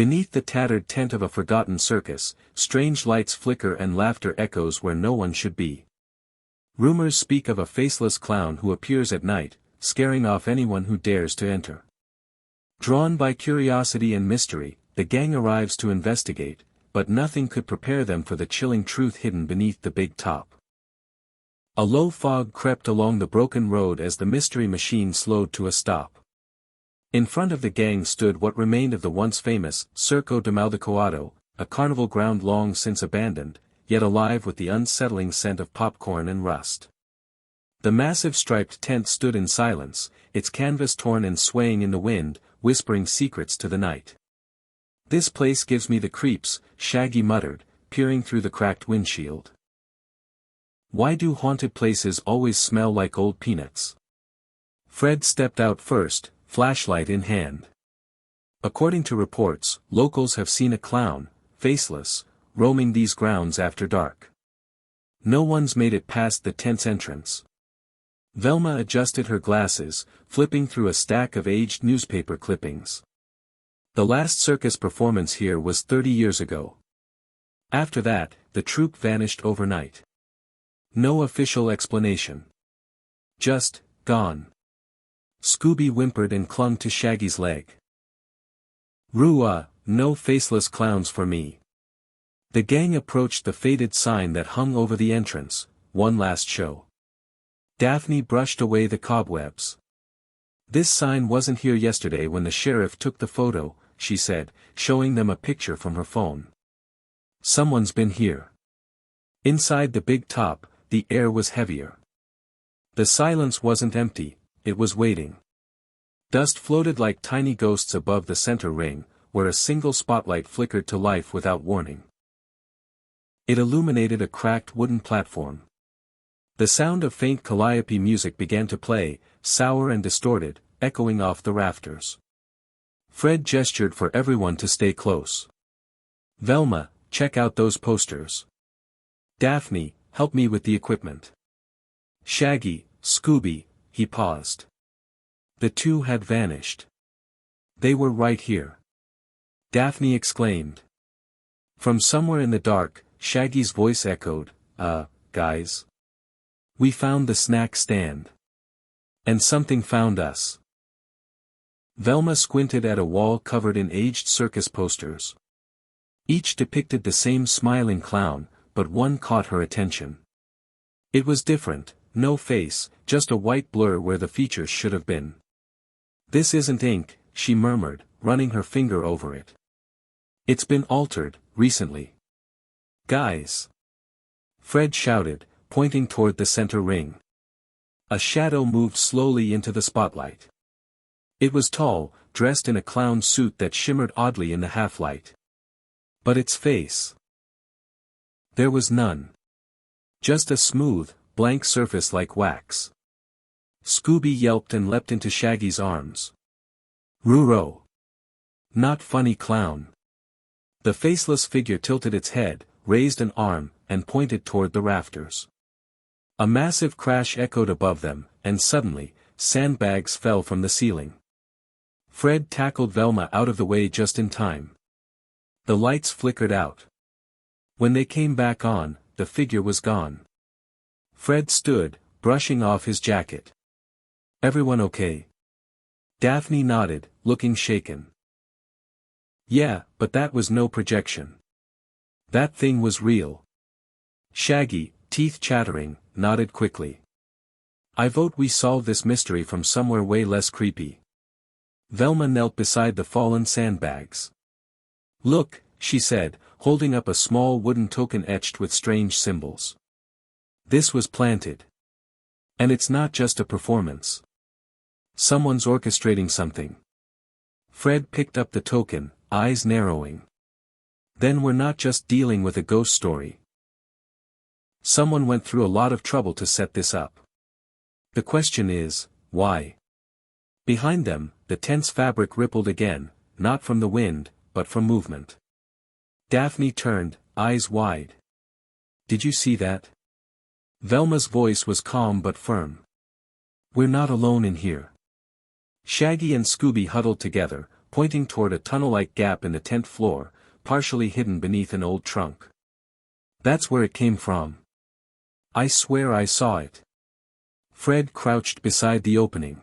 Beneath the tattered tent of a forgotten circus, strange lights flicker and laughter echoes where no one should be. Rumors speak of a faceless clown who appears at night, scaring off anyone who dares to enter. Drawn by curiosity and mystery, the gang arrives to investigate, but nothing could prepare them for the chilling truth hidden beneath the big top. A low fog crept along the broken road as the mystery machine slowed to a stop. In front of the gang stood what remained of the once famous Circo de Maldicoado, a carnival ground long since abandoned, yet alive with the unsettling scent of popcorn and rust. The massive striped tent stood in silence, its canvas torn and swaying in the wind, whispering secrets to the night. "This place gives me the creeps," Shaggy muttered, peering through the cracked windshield. "Why do haunted places always smell like old peanuts?" Fred stepped out first, flashlight in hand. According to reports, locals have seen a clown, faceless, roaming these grounds after dark. No one's made it past the tent's entrance. Velma adjusted her glasses, flipping through a stack of aged newspaper clippings. The last circus performance here was 30 years ago. After that, the troupe vanished overnight. No official explanation. Just, gone. Scooby whimpered and clung to Shaggy's leg. "Rua, no faceless clowns for me." The gang approached the faded sign that hung over the entrance, "One last show." Daphne brushed away the cobwebs. "This sign wasn't here yesterday when the sheriff took the photo," she said, showing them a picture from her phone. "Someone's been here." Inside the big top, the air was heavier. The silence wasn't empty, it was waiting. Dust floated like tiny ghosts above the center ring, where a single spotlight flickered to life without warning. It illuminated a cracked wooden platform. The sound of faint calliope music began to play, sour and distorted, echoing off the rafters. Fred gestured for everyone to stay close. "Velma, check out those posters. Daphne, help me with the equipment. Shaggy, Scooby," he paused. The two had vanished. They were right here. Daphne exclaimed. From somewhere in the dark, Shaggy's voice echoed, guys. We found the snack stand. And something found us." Velma squinted at a wall covered in aged circus posters. Each depicted the same smiling clown, but one caught her attention. It was different, no face, just a white blur where the features should have been. "This isn't ink," she murmured, running her finger over it. "It's been altered, recently." "Guys!" Fred shouted, pointing toward the center ring. A shadow moved slowly into the spotlight. It was tall, dressed in a clown suit that shimmered oddly in the half-light. But its face. There was none. Just a smooth, blank surface like wax. Scooby yelped and leapt into Shaggy's arms. "Ruro! Not funny, clown." The faceless figure tilted its head, raised an arm, and pointed toward the rafters. A massive crash echoed above them, and suddenly, sandbags fell from the ceiling. Fred tackled Velma out of the way just in time. The lights flickered out. When they came back on, the figure was gone. Fred stood, brushing off his jacket. "Everyone okay?" Daphne nodded, looking shaken. "Yeah, but that was no projection. That thing was real." Shaggy, teeth chattering, nodded quickly. "I vote we solve this mystery from somewhere way less creepy." Velma knelt beside the fallen sandbags. "Look," she said, holding up a small wooden token etched with strange symbols. "This was planted. And it's not just a performance. Someone's orchestrating something." Fred picked up the token, eyes narrowing. "Then we're not just dealing with a ghost story. Someone went through a lot of trouble to set this up. The question is, why?" Behind them, the tense fabric rippled again, not from the wind, but from movement. Daphne turned, eyes wide. "Did you see that?" Velma's voice was calm but firm. "We're not alone in here." Shaggy and Scooby huddled together, pointing toward a tunnel-like gap in the tent floor, partially hidden beneath an old trunk. "That's where it came from. I swear I saw it." Fred crouched beside the opening.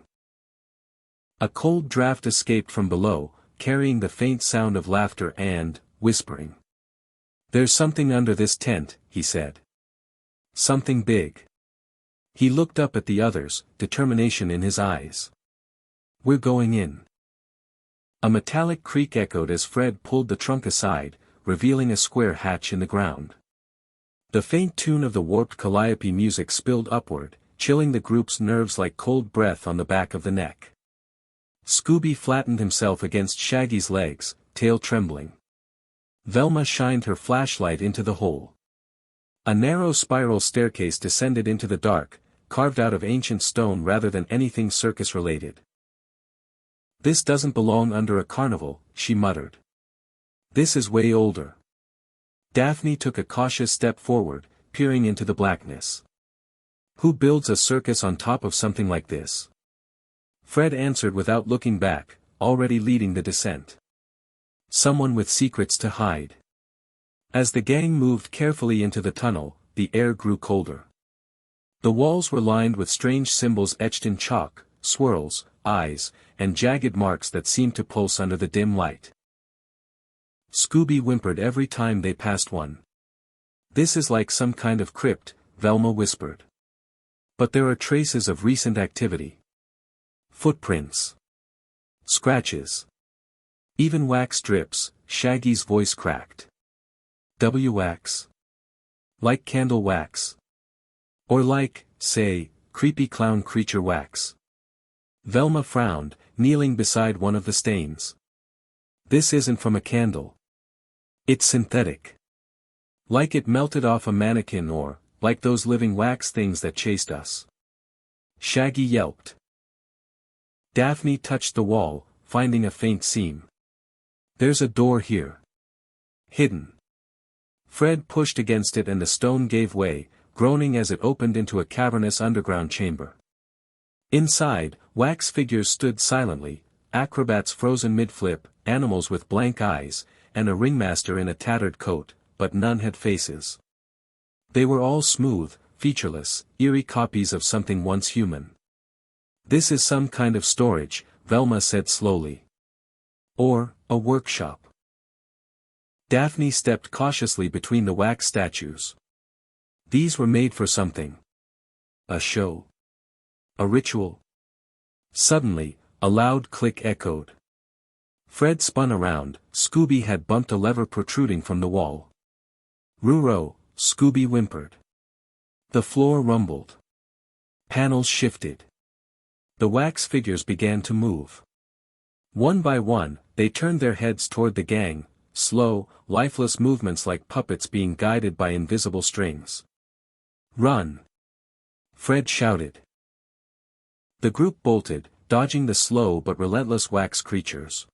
A cold draft escaped from below, carrying the faint sound of laughter and whispering. "There's something under this tent," he said. "Something big." He looked up at the others, determination in his eyes. "We're going in." A metallic creak echoed as Fred pulled the trunk aside, revealing a square hatch in the ground. The faint tune of the warped calliope music spilled upward, chilling the group's nerves like cold breath on the back of the neck. Scooby flattened himself against Shaggy's legs, tail trembling. Velma shined her flashlight into the hole. A narrow spiral staircase descended into the dark, carved out of ancient stone rather than anything circus-related. "This doesn't belong under a carnival," she muttered. "This is way older." Daphne took a cautious step forward, peering into the blackness. "Who builds a circus on top of something like this?" Fred answered without looking back, already leading the descent. "Someone with secrets to hide." As the gang moved carefully into the tunnel, the air grew colder. The walls were lined with strange symbols etched in chalk, swirls, eyes, and jagged marks that seemed to pulse under the dim light. Scooby whimpered every time they passed one. "This is like some kind of crypt," Velma whispered. "But there are traces of recent activity. Footprints. Scratches. Even wax drips," Shaggy's voice cracked. "Wax? Like candle wax? Or like, say, creepy clown creature wax?" Velma frowned, kneeling beside one of the stains. "This isn't from a candle. It's synthetic. Like it melted off a mannequin or, like those living wax things that chased us." Shaggy yelped. Daphne touched the wall, finding a faint seam. "There's a door here. Hidden." Fred pushed against it and the stone gave way, groaning as it opened into a cavernous underground chamber. Inside, wax figures stood silently, acrobats frozen mid-flip, animals with blank eyes, and a ringmaster in a tattered coat, but none had faces. They were all smooth, featureless, eerie copies of something once human. "This is some kind of storage," Velma said slowly. "Or, a workshop." Daphne stepped cautiously between the wax statues. These were made for something. A show. A ritual. Suddenly, a loud click echoed. Fred spun around. Scooby had bumped a lever protruding from the wall. "Ruro," Scooby whimpered. The floor rumbled. Panels shifted. The wax figures began to move. One by one, they turned their heads toward the gang, slow, lifeless movements like puppets being guided by invisible strings. "Run!" Fred shouted. The group bolted, dodging the slow but relentless wax creatures.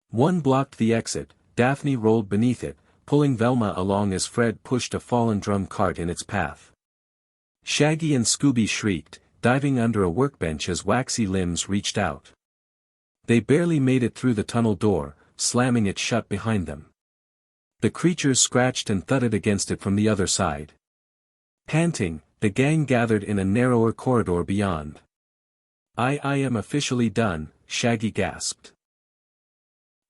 One blocked the exit. Daphne rolled beneath it, pulling Velma along as Fred pushed a fallen drum cart in its path. Shaggy and Scooby shrieked, diving under a workbench as waxy limbs reached out. They barely made it through the tunnel door, slamming it shut behind them. The creatures scratched and thudded against it from the other side. Panting, the gang gathered in a narrower corridor beyond. I am officially done," Shaggy gasped.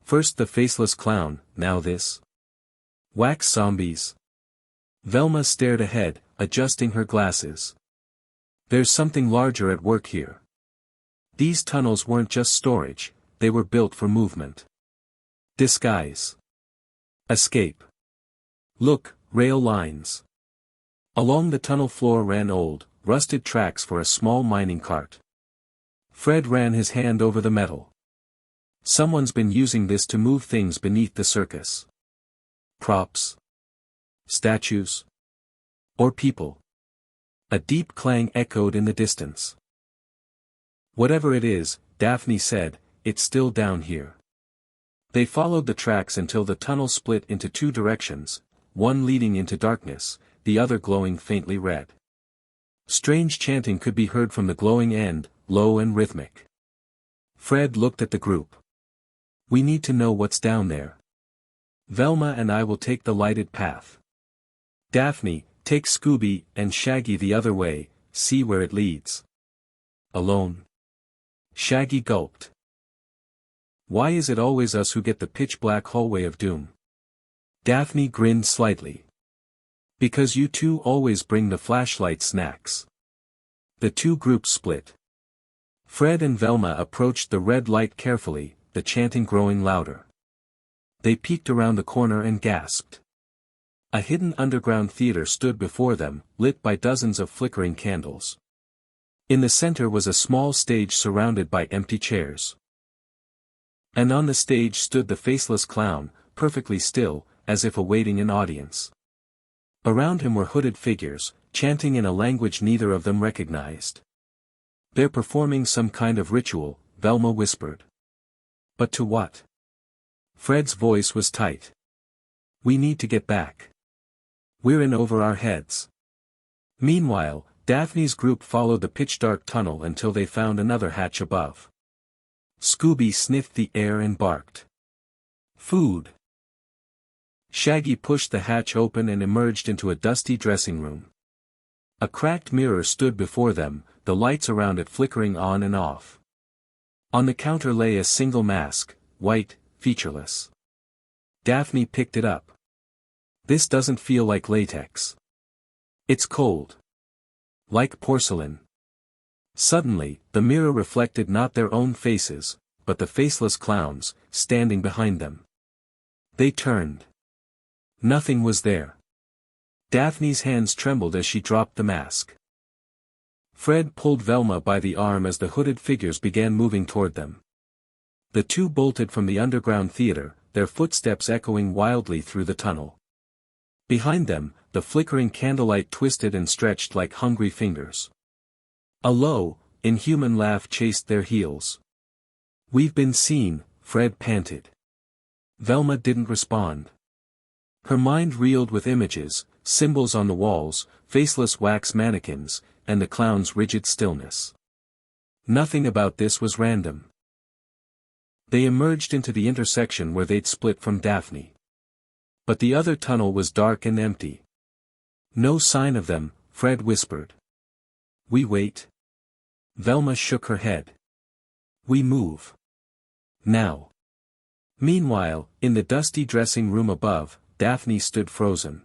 "First the faceless clown, now this. Wax zombies." Velma stared ahead, adjusting her glasses. "There's something larger at work here. These tunnels weren't just storage, they were built for movement. Disguise. Escape. Look, rail lines." Along the tunnel floor ran old, rusted tracks for a small mining cart. Fred ran his hand over the metal. "Someone's been using this to move things beneath the circus. Props. Statues. Or people." A deep clang echoed in the distance. "Whatever it is," Daphne said, "it's still down here." They followed the tracks until the tunnel split into two directions, one leading into darkness, the other glowing faintly red. Strange chanting could be heard from the glowing end, low and rhythmic. Fred looked at the group. We need to know what's down there. Velma and I will take the lighted path. Daphne, take Scooby and Shaggy the other way, see where it leads. Alone? Shaggy gulped. Why is it always us who get the pitch-black hallway of doom? Daphne grinned slightly. Because you two always bring the flashlight snacks. The two groups split. Fred and Velma approached the red light carefully, the chanting growing louder. They peeked around the corner and gasped. A hidden underground theater stood before them, lit by dozens of flickering candles. In the center was a small stage surrounded by empty chairs. And on the stage stood the faceless clown, perfectly still, as if awaiting an audience. Around him were hooded figures, chanting in a language neither of them recognized. They're performing some kind of ritual, Velma whispered. But to what? Fred's voice was tight. We need to get back. We're in over our heads. Meanwhile, Daphne's group followed the pitch-dark tunnel until they found another hatch above. Scooby sniffed the air and barked. Food. Shaggy pushed the hatch open and emerged into a dusty dressing room. A cracked mirror stood before them, the lights around it flickering on and off. On the counter lay a single mask, white, featureless. Daphne picked it up. This doesn't feel like latex. It's cold. Like porcelain. Suddenly, the mirror reflected not their own faces, but the faceless clowns, standing behind them. They turned. Nothing was there. Daphne's hands trembled as she dropped the mask. Fred pulled Velma by the arm as the hooded figures began moving toward them. The two bolted from the underground theater, their footsteps echoing wildly through the tunnel. Behind them, the flickering candlelight twisted and stretched like hungry fingers. A low, inhuman laugh chased their heels. We've been seen, Fred panted. Velma didn't respond. Her mind reeled with images, symbols on the walls, faceless wax mannequins, and the clown's rigid stillness. Nothing about this was random. They emerged into the intersection where they'd split from Daphne. But the other tunnel was dark and empty. No sign of them, Fred whispered. We wait. Velma shook her head. We move. Now. Meanwhile, in the dusty dressing room above, Daphne stood frozen.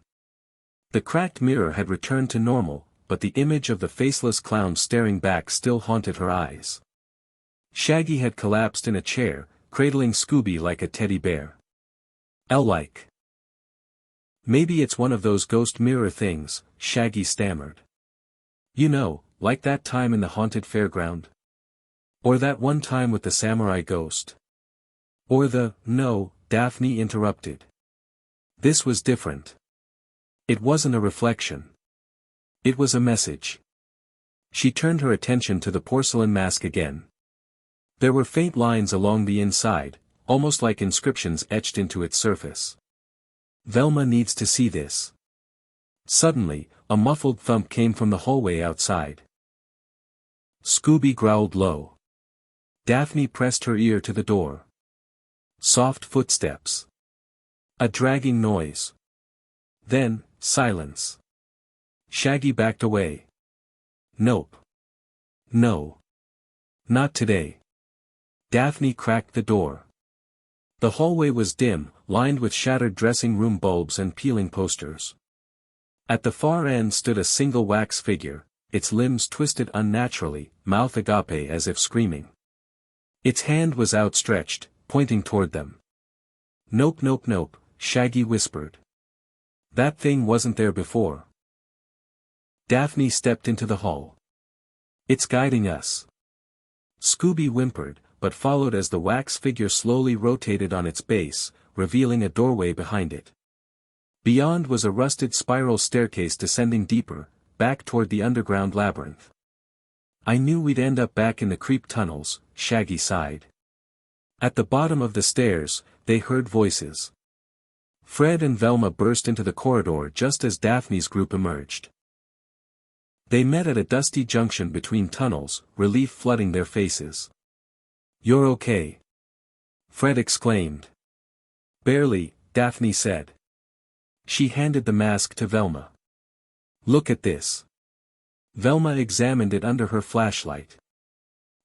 The cracked mirror had returned to normal, but the image of the faceless clown staring back still haunted her eyes. Shaggy had collapsed in a chair, cradling Scooby like a teddy bear. L-like. Maybe it's one of those ghost mirror things, Shaggy stammered. You know, like that time in the haunted fairground? Or that one time with the samurai ghost? Or no, Daphne interrupted. This was different. It wasn't a reflection. It was a message. She turned her attention to the porcelain mask again. There were faint lines along the inside, almost like inscriptions etched into its surface. Velma needs to see this. Suddenly, a muffled thump came from the hallway outside. Scooby growled low. Daphne pressed her ear to the door. Soft footsteps. A dragging noise. Then, silence. Shaggy backed away. Nope. No. Not today. Daphne cracked the door. The hallway was dim, lined with shattered dressing room bulbs and peeling posters. At the far end stood a single wax figure, its limbs twisted unnaturally, mouth agape as if screaming. Its hand was outstretched, pointing toward them. Nope, nope, nope, Shaggy whispered. That thing wasn't there before. Daphne stepped into the hall. It's guiding us. Scooby whimpered, but followed as the wax figure slowly rotated on its base, revealing a doorway behind it. Beyond was a rusted spiral staircase descending deeper, back toward the underground labyrinth. I knew we'd end up back in the creep tunnels, Shaggy sighed. At the bottom of the stairs, they heard voices. Fred and Velma burst into the corridor just as Daphne's group emerged. They met at a dusty junction between tunnels, relief flooding their faces. You're okay. Fred exclaimed. Barely, Daphne said. She handed the mask to Velma. Look at this. Velma examined it under her flashlight.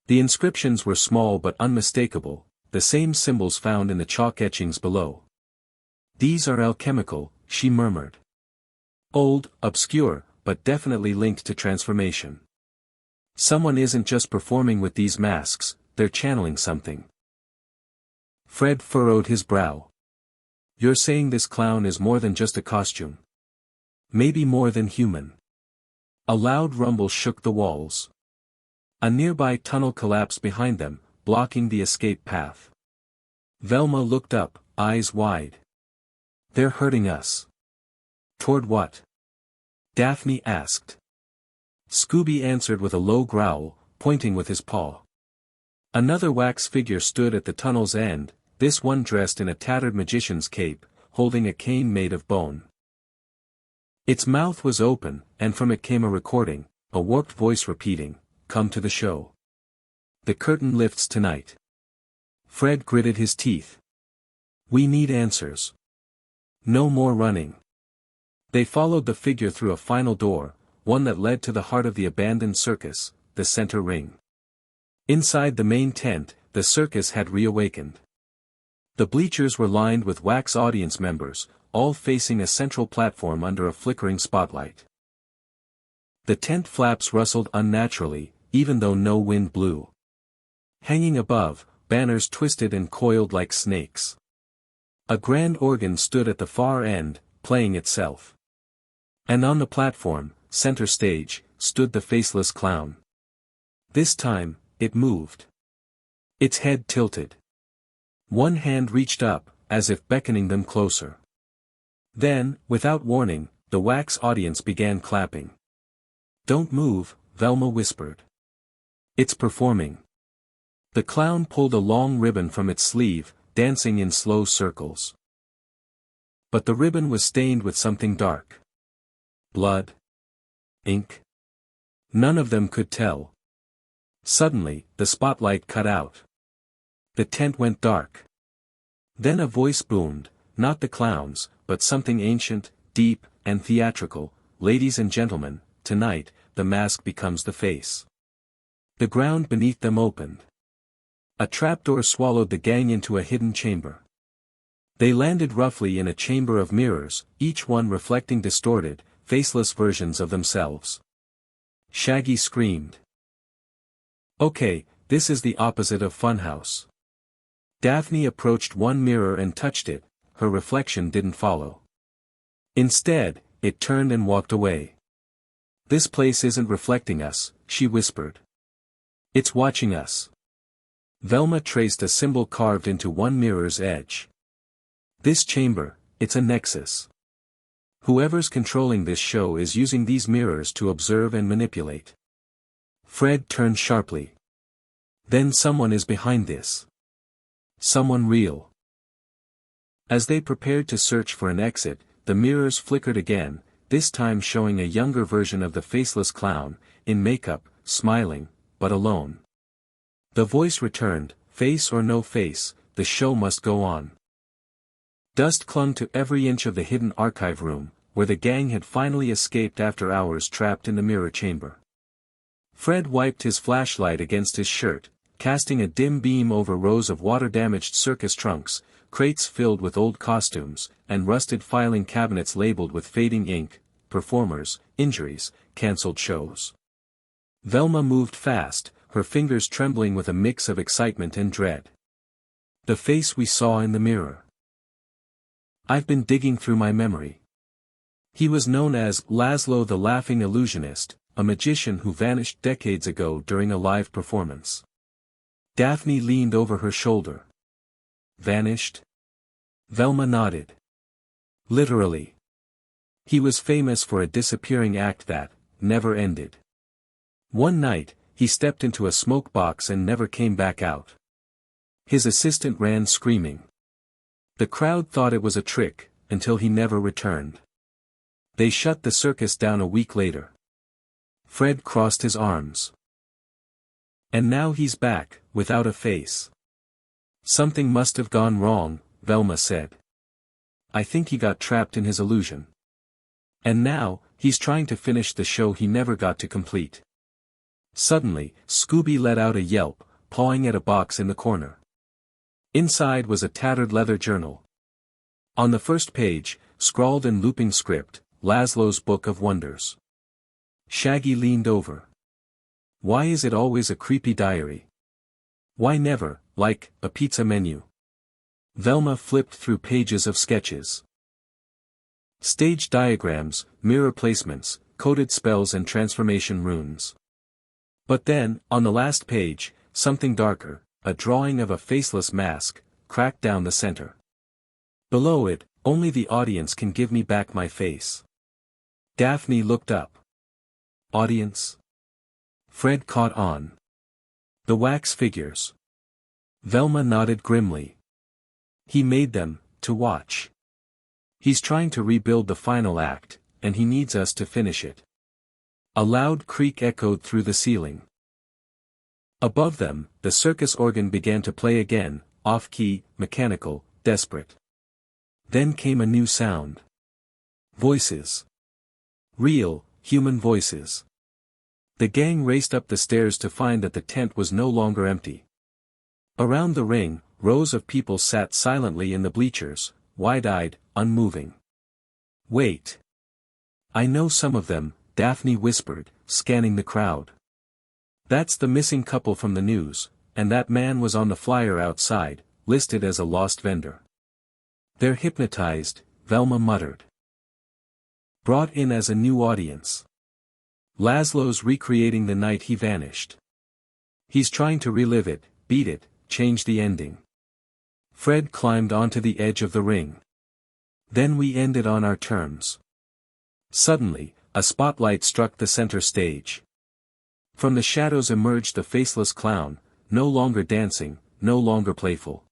The inscriptions were small but unmistakable, the same symbols found in the chalk etchings below. These are alchemical, she murmured. Old, obscure, but definitely linked to transformation. Someone isn't just performing with these masks, they're channeling something. Fred furrowed his brow. You're saying this clown is more than just a costume? Maybe more than human. A loud rumble shook the walls. A nearby tunnel collapsed behind them, blocking the escape path. Velma looked up, eyes wide. They're hurting us. Toward what? Daphne asked. Scooby answered with a low growl, pointing with his paw. Another wax figure stood at the tunnel's end, this one dressed in a tattered magician's cape, holding a cane made of bone. Its mouth was open, and from it came a recording, a warped voice repeating, "Come to the show. The curtain lifts tonight." Fred gritted his teeth. We need answers. No more running. They followed the figure through a final door, one that led to the heart of the abandoned circus, the center ring. Inside the main tent, the circus had reawakened. The bleachers were lined with wax audience members, all facing a central platform under a flickering spotlight. The tent flaps rustled unnaturally, even though no wind blew. Hanging above, banners twisted and coiled like snakes. A grand organ stood at the far end, playing itself. And on the platform, center stage, stood the faceless clown. This time, it moved. Its head tilted. One hand reached up, as if beckoning them closer. Then, without warning, the wax audience began clapping. Don't move, Velma whispered. It's performing. The clown pulled a long ribbon from its sleeve, dancing in slow circles. But the ribbon was stained with something dark. Blood? Ink? None of them could tell. Suddenly, the spotlight cut out. The tent went dark. Then a voice boomed, not the clown's, but something ancient, deep, and theatrical. Ladies and gentlemen, tonight, the mask becomes the face. The ground beneath them opened. A trapdoor swallowed the gang into a hidden chamber. They landed roughly in a chamber of mirrors, each one reflecting distorted, faceless versions of themselves. Shaggy screamed. Okay, this is the opposite of Funhouse. Daphne approached one mirror and touched it, her reflection didn't follow. Instead, it turned and walked away. This place isn't reflecting us, she whispered. It's watching us. Velma traced a symbol carved into one mirror's edge. This chamber, it's a nexus. Whoever's controlling this show is using these mirrors to observe and manipulate. Fred turned sharply. Then someone is behind this. Someone real. As they prepared to search for an exit, the mirrors flickered again, this time showing a younger version of the faceless clown, in makeup, smiling, but alone. The voice returned, face or no face, the show must go on. Dust clung to every inch of the hidden archive room, where the gang had finally escaped after hours trapped in the mirror chamber. Fred wiped his flashlight against his shirt, casting a dim beam over rows of water-damaged circus trunks, crates filled with old costumes, and rusted filing cabinets labeled with fading ink, performers, injuries, cancelled shows. Velma moved fast, her fingers trembling with a mix of excitement and dread. The face we saw in the mirror. I've been digging through my memory. He was known as Laszlo the Laughing Illusionist, a magician who vanished decades ago during a live performance. Daphne leaned over her shoulder. Vanished? Velma nodded. Literally. He was famous for a disappearing act that never ended. One night, he stepped into a smoke box and never came back out. His assistant ran screaming. The crowd thought it was a trick, until he never returned. They shut the circus down a week later. Fred crossed his arms. And now he's back, without a face. Something must have gone wrong, Velma said. I think he got trapped in his illusion. And now, he's trying to finish the show he never got to complete. Suddenly, Scooby let out a yelp, pawing at a box in the corner. Inside was a tattered leather journal. On the first page, scrawled in looping script, Laszlo's Book of Wonders. Shaggy leaned over. Why is it always a creepy diary? Why never, like, a pizza menu? Velma flipped through pages of sketches. Stage diagrams, mirror placements, coded spells and transformation runes. But then, on the last page, something darker, a drawing of a faceless mask, cracked down the center. Below it, only the audience can give me back my face. Daphne looked up. Audience? Fred caught on. The wax figures. Velma nodded grimly. He made them, to watch. He's trying to rebuild the final act, and he needs us to finish it. A loud creak echoed through the ceiling. Above them, the circus organ began to play again, off-key, mechanical, desperate. Then came a new sound. Voices. Real, human voices. The gang raced up the stairs to find that the tent was no longer empty. Around the ring, rows of people sat silently in the bleachers, wide-eyed, unmoving. Wait. I know some of them, Daphne whispered, scanning the crowd. That's the missing couple from the news, and that man was on the flyer outside, listed as a lost vendor. They're hypnotized, Velma muttered. Brought in as a new audience. Laszlo's recreating the night he vanished. He's trying to relive it, beat it, change the ending. Fred climbed onto the edge of the ring. Then we ended on our terms. Suddenly, a spotlight struck the center stage. From the shadows emerged the faceless clown, no longer dancing, no longer playful.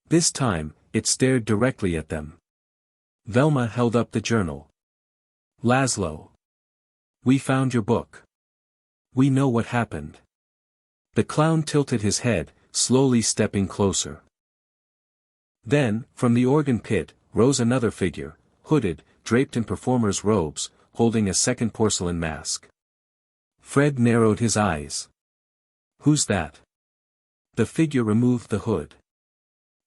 This time, it stared directly at them. Velma held up the journal. Laszlo. We found your book. We know what happened. The clown tilted his head, slowly stepping closer. Then, from the organ pit, rose another figure, hooded, draped in performer's robes, holding a second porcelain mask. Fred narrowed his eyes. Who's that? The figure removed the hood.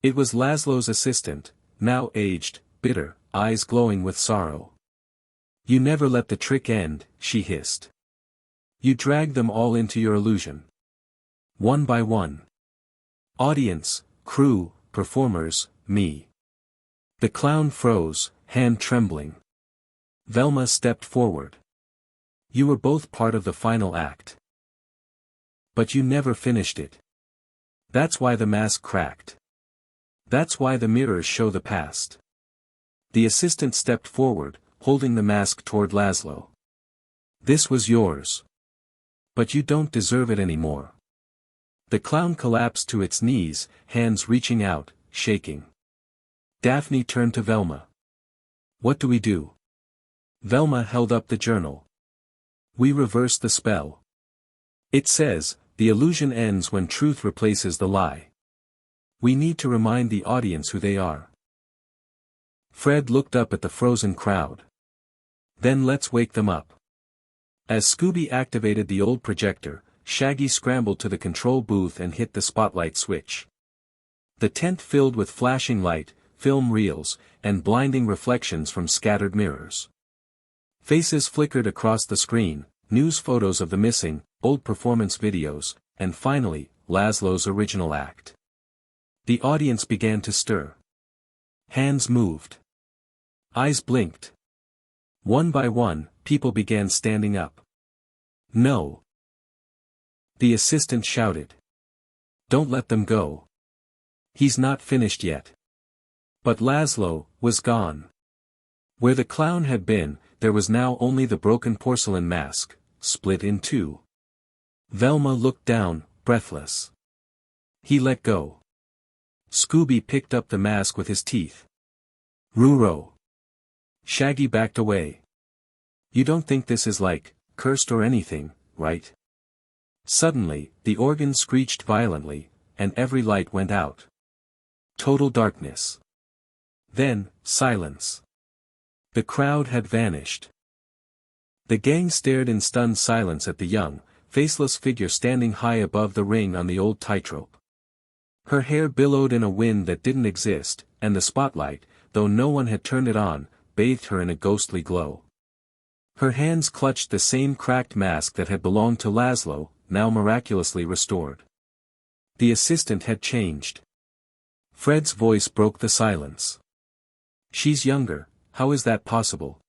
It was Laszlo's assistant, now aged, bitter, eyes glowing with sorrow. You never let the trick end, she hissed. You dragged them all into your illusion. One by one. Audience, crew, performers, me. The clown froze, hand trembling. Velma stepped forward. You were both part of the final act. But you never finished it. That's why the mask cracked. That's why the mirrors show the past. The assistant stepped forward, holding the mask toward Laszlo. This was yours. But you don't deserve it anymore. The clown collapsed to its knees, hands reaching out, shaking. Daphne turned to Velma. What do we do? Velma held up the journal. We reverse the spell. It says, the illusion ends when truth replaces the lie. We need to remind the audience who they are. Fred looked up at the frozen crowd. Then let's wake them up. As Scooby activated the old projector, Shaggy scrambled to the control booth and hit the spotlight switch. The tent filled with flashing light, film reels, and blinding reflections from scattered mirrors. Faces flickered across the screen, news photos of the missing, old performance videos, and finally, Laszlo's original act. The audience began to stir. Hands moved. Eyes blinked. One by one, people began standing up. No. The assistant shouted. Don't let them go. He's not finished yet. But Laszlo was gone. Where the clown had been, there was now only the broken porcelain mask, split in two. Velma looked down, breathless. He let go. Scooby picked up the mask with his teeth. Ruro. Shaggy backed away. You don't think this is like, cursed or anything, right? Suddenly, the organ screeched violently, and every light went out. Total darkness. Then, silence. The crowd had vanished. The gang stared in stunned silence at the young, faceless figure standing high above the ring on the old tightrope. Her hair billowed in a wind that didn't exist, and the spotlight, though no one had turned it on, bathed her in a ghostly glow. Her hands clutched the same cracked mask that had belonged to Laszlo, now miraculously restored. The assistant had changed. Fred's voice broke the silence. "She's younger, how is that possible?"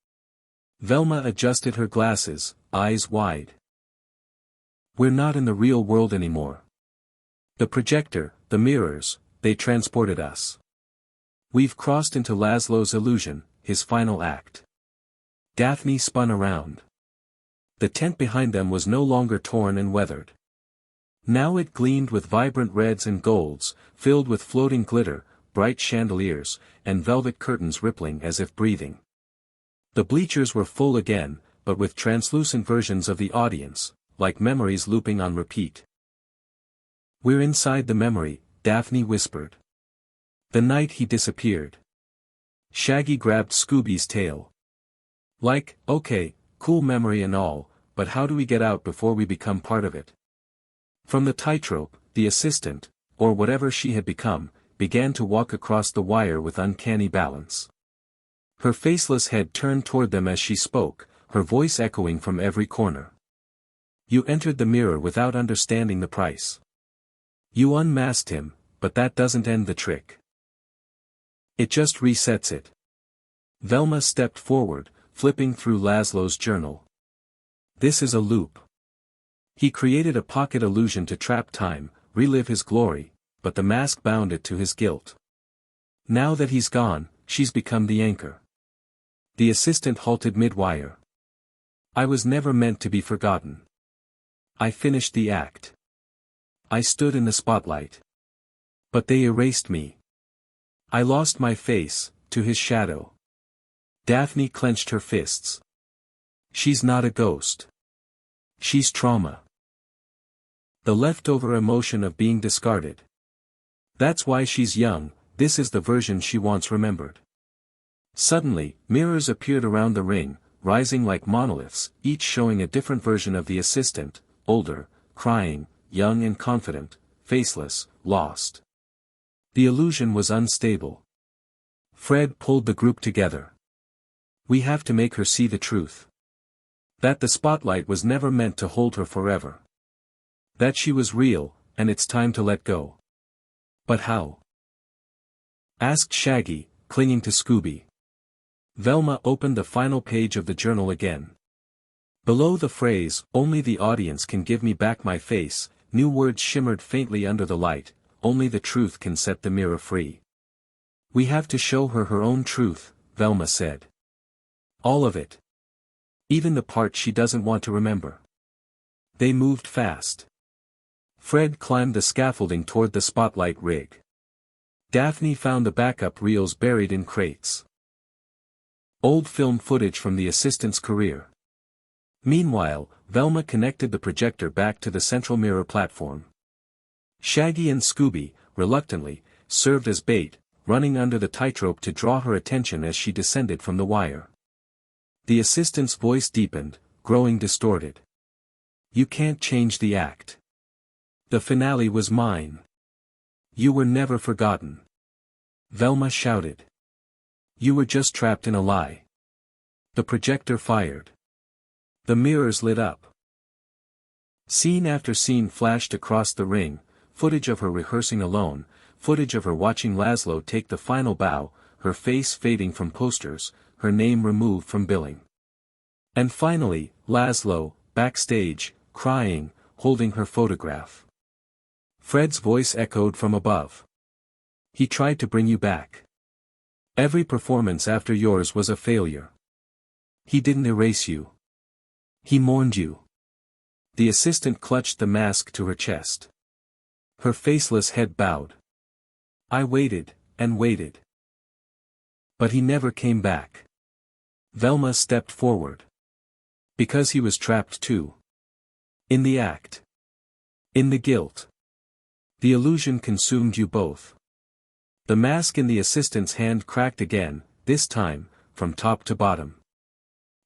Velma adjusted her glasses, eyes wide. "We're not in the real world anymore. The projector, the mirrors, they transported us. We've crossed into Laszlo's illusion, his final act." Daphne spun around. The tent behind them was no longer torn and weathered. Now it gleamed with vibrant reds and golds, filled with floating glitter, bright chandeliers, and velvet curtains rippling as if breathing. The bleachers were full again, but with translucent versions of the audience, like memories looping on repeat. "We're inside the memory," Daphne whispered. "The night he disappeared." Shaggy grabbed Scooby's tail. "Like, okay, cool memory and all, but how do we get out before we become part of it?" From the tightrope, the assistant, or whatever she had become, began to walk across the wire with uncanny balance. Her faceless head turned toward them as she spoke, her voice echoing from every corner. "You entered the mirror without understanding the price. You unmasked him, but that doesn't end the trick. It just resets it." Velma stepped forward, flipping through Laszlo's journal. "This is a loop. He created a pocket illusion to trap time, relive his glory, but the mask bound it to his guilt. Now that he's gone, she's become the anchor." The assistant halted mid-wire. "I was never meant to be forgotten. I finished the act. I stood in the spotlight. But they erased me. I lost my face, to his shadow." Daphne clenched her fists. "She's not a ghost. She's trauma. The leftover emotion of being discarded. That's why she's young, this is the version she wants remembered." Suddenly, mirrors appeared around the ring, rising like monoliths, each showing a different version of the assistant, older, crying, young and confident, faceless, lost. The illusion was unstable. Fred pulled the group together. "We have to make her see the truth. That the spotlight was never meant to hold her forever. That she was real, and it's time to let go." "But how?" asked Shaggy, clinging to Scooby. Velma opened the final page of the journal again. Below the phrase, "Only the audience can give me back my face," new words shimmered faintly under the light, "Only the truth can set the mirror free." "We have to show her her own truth," Velma said. "All of it. Even the part she doesn't want to remember." They moved fast. Fred climbed the scaffolding toward the spotlight rig. Daphne found the backup reels buried in crates. Old film footage from the assistant's career. Meanwhile, Velma connected the projector back to the central mirror platform. Shaggy and Scooby, reluctantly, served as bait, running under the tightrope to draw her attention as she descended from the wire. The assistant's voice deepened, growing distorted. "You can't change the act. The finale was mine. You were never forgotten." Velma shouted. "You were just trapped in a lie." The projector fired. The mirrors lit up. Scene after scene flashed across the ring, footage of her rehearsing alone, footage of her watching Laszlo take the final bow, her face fading from posters, her name removed from billing. And finally, Laszlo, backstage, crying, holding her photograph. Fred's voice echoed from above. "He tried to bring you back. Every performance after yours was a failure. He didn't erase you. He mourned you." The assistant clutched the mask to her chest. Her faceless head bowed. "I waited, and waited. But he never came back." Velma stepped forward. "Because he was trapped too. In the act. In the guilt. The illusion consumed you both. The mask in the assistant's hand cracked again, this time, from top to bottom.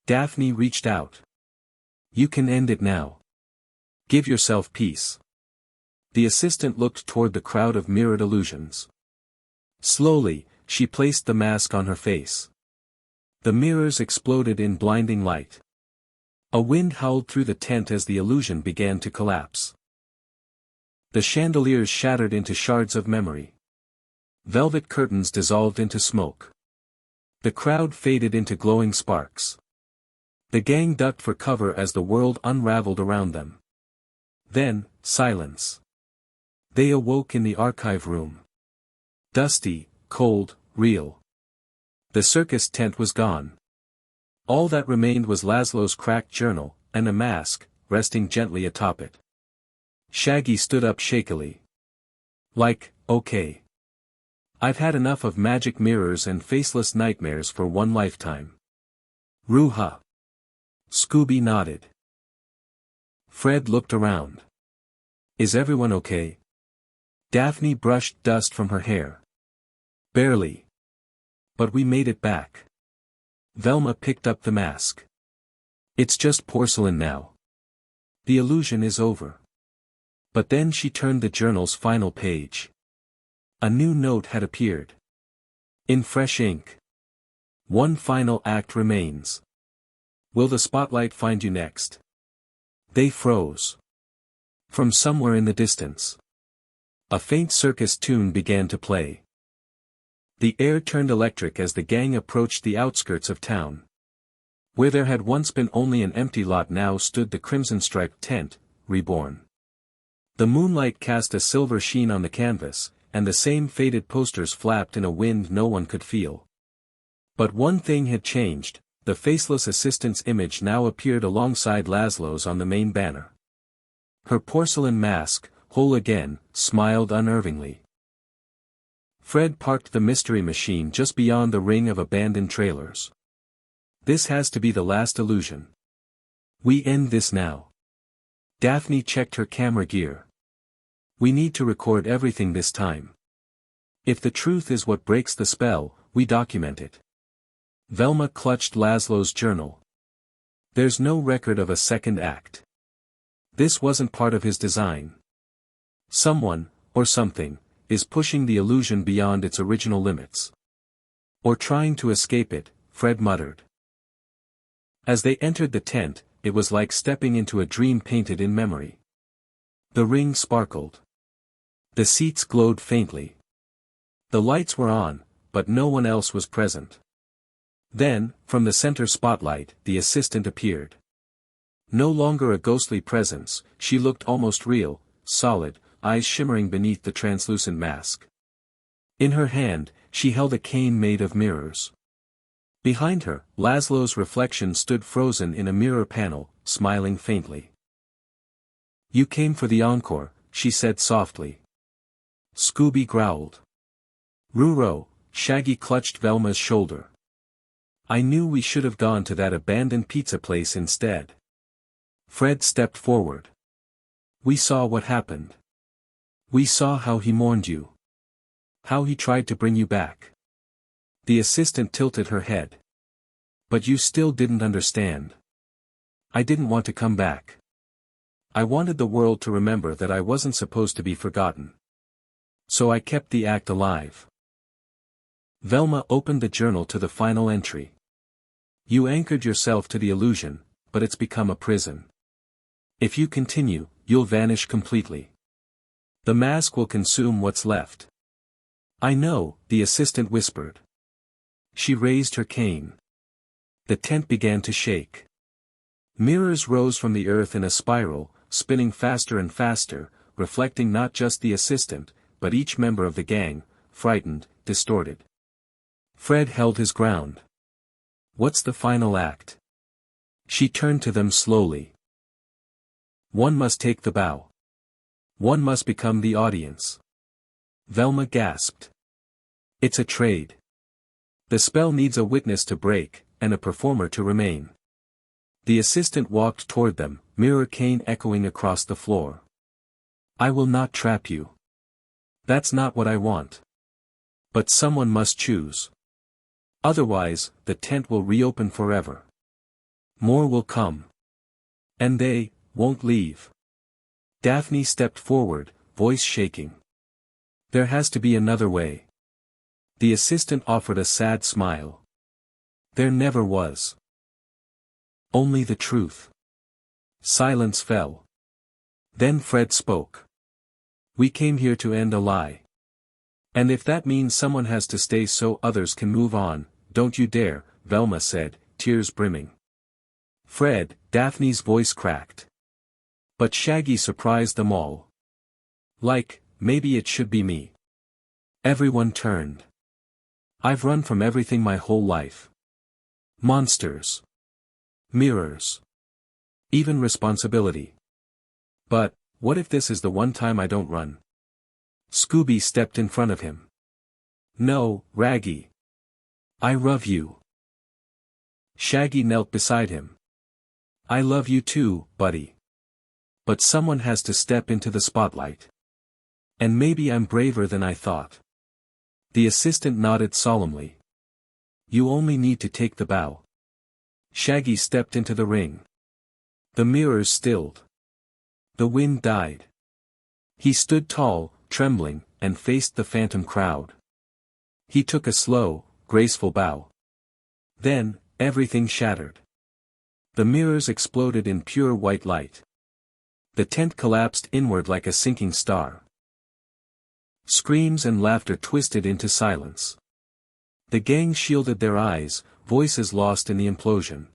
Daphne reached out. You can end it now. Give yourself peace. The assistant looked toward the crowd of mirrored illusions. Slowly, she placed the mask on her face. The mirrors exploded in blinding light. A wind howled through the tent as the illusion began to collapse. The chandeliers shattered into shards of memory. Velvet curtains dissolved into smoke. The crowd faded into glowing sparks. The gang ducked for cover as the world unraveled around them. Then, silence. They awoke in the archive room. Dusty, cold, real. The circus tent was gone. All that remained was Laszlo's cracked journal, and a mask, resting gently atop it. Shaggy stood up shakily. Okay. I've had enough of magic mirrors and faceless nightmares for one lifetime. Ruha. Scooby nodded. Fred looked around. Is everyone okay? Daphne brushed dust from her hair. Barely. But we made it back. Velma picked up the mask. It's just porcelain now. The illusion is over. But then she turned the journal's final page. A new note had appeared. In fresh ink. One final act remains. Will the spotlight find you next? They froze. From somewhere in the distance. A faint circus tune began to play. The air turned electric as the gang approached the outskirts of town. Where there had once been only an empty lot now stood the crimson-striped tent, reborn. The moonlight cast a silver sheen on the canvas, and the same faded posters flapped in a wind no one could feel. But one thing had changed, the faceless assistant's image now appeared alongside Laszlo's on the main banner. Her porcelain mask, whole again, smiled unnervingly. Fred parked the mystery machine just beyond the ring of abandoned trailers. This has to be the last illusion. We end this now. Daphne checked her camera gear. We need to record everything this time. If the truth is what breaks the spell, we document it. Velma clutched Laszlo's journal. There's no record of a second act. This wasn't part of his design. Someone, or something, is pushing the illusion beyond its original limits. Or trying to escape it, Fred muttered. As they entered the tent, it was like stepping into a dream painted in memory. The ring sparkled. The seats glowed faintly. The lights were on, but no one else was present. Then, from the center spotlight, the assistant appeared. No longer a ghostly presence, she looked almost real, solid, eyes shimmering beneath the translucent mask. In her hand, she held a cane made of mirrors. Behind her, Laszlo's reflection stood frozen in a mirror panel, smiling faintly. You came for the encore, she said softly. Scooby growled. Ruro, Shaggy clutched Velma's shoulder. I knew we should have gone to that abandoned pizza place instead. Fred stepped forward. We saw what happened. We saw how he mourned you. How he tried to bring you back. The assistant tilted her head. But you still didn't understand. I didn't want to come back. I wanted the world to remember that I wasn't supposed to be forgotten. So I kept the act alive. Velma opened the journal to the final entry. You anchored yourself to the illusion, but it's become a prison. If you continue, you'll vanish completely. The mask will consume what's left. I know, the assistant whispered. She raised her cane. The tent began to shake. Mirrors rose from the earth in a spiral, spinning faster and faster, reflecting not just the assistant, but each member of the gang, frightened, distorted. Fred held his ground. What's the final act? She turned to them slowly. One must take the bow. One must become the audience. Velma gasped. It's a trade. The spell needs a witness to break, and a performer to remain. The assistant walked toward them, mirror cane echoing across the floor. I will not trap you. That's not what I want. But someone must choose. Otherwise, the tent will reopen forever. More will come. And they won't leave. Daphne stepped forward, voice shaking. There has to be another way. The assistant offered a sad smile. There never was. Only the truth. Silence fell. Then Fred spoke. We came here to end a lie. And if that means someone has to stay so others can move on, don't you dare, Velma said, tears brimming. Fred, Daphne's voice cracked. But Shaggy surprised them all. Like, maybe it should be me. Everyone turned. I've run from everything my whole life. Monsters. Mirrors. Even responsibility. But, what if this is the one time I don't run? Scooby stepped in front of him. No, Raggy. I love you. Shaggy knelt beside him. I love you too, buddy. But someone has to step into the spotlight. And maybe I'm braver than I thought. The assistant nodded solemnly. You only need to take the bow. Shaggy stepped into the ring. The mirrors stilled. The wind died. He stood tall, trembling, and faced the phantom crowd. He took a slow, graceful bow. Then, everything shattered. The mirrors exploded in pure white light. The tent collapsed inward like a sinking star. Screams and laughter twisted into silence. The gang shielded their eyes, voices lost in the implosion.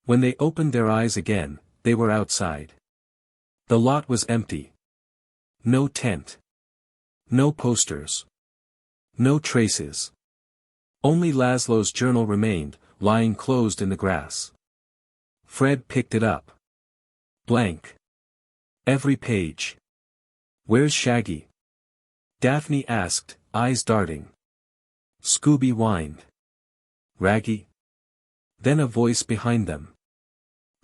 When they opened their eyes again, they were outside. The lot was empty. No tent. No posters. No traces. Only Laszlo's journal remained, lying closed in the grass. Fred picked it up. Blank. Every page. Where's Shaggy? Daphne asked, eyes darting. Scooby whined. Raggy? Then a voice behind them.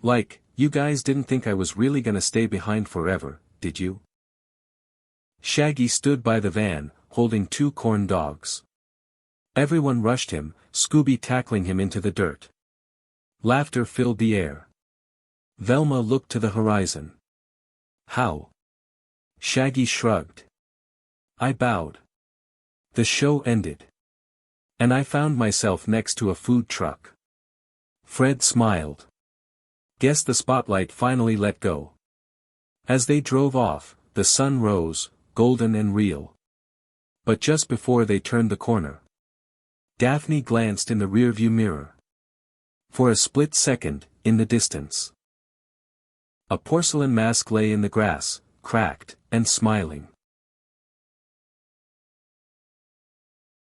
Like, you guys didn't think I was really gonna stay behind forever, did you? Shaggy stood by the van, holding 2 corn dogs. Everyone rushed him, Scooby tackling him into the dirt. Laughter filled the air. Velma looked to the horizon. How? Shaggy shrugged. I bowed. The show ended. And I found myself next to a food truck. Fred smiled. Guess the spotlight finally let go. As they drove off, the sun rose, golden and real. But just before they turned the corner, Daphne glanced in the rearview mirror. For a split second, in the distance, a porcelain mask lay in the grass, cracked, and smiling.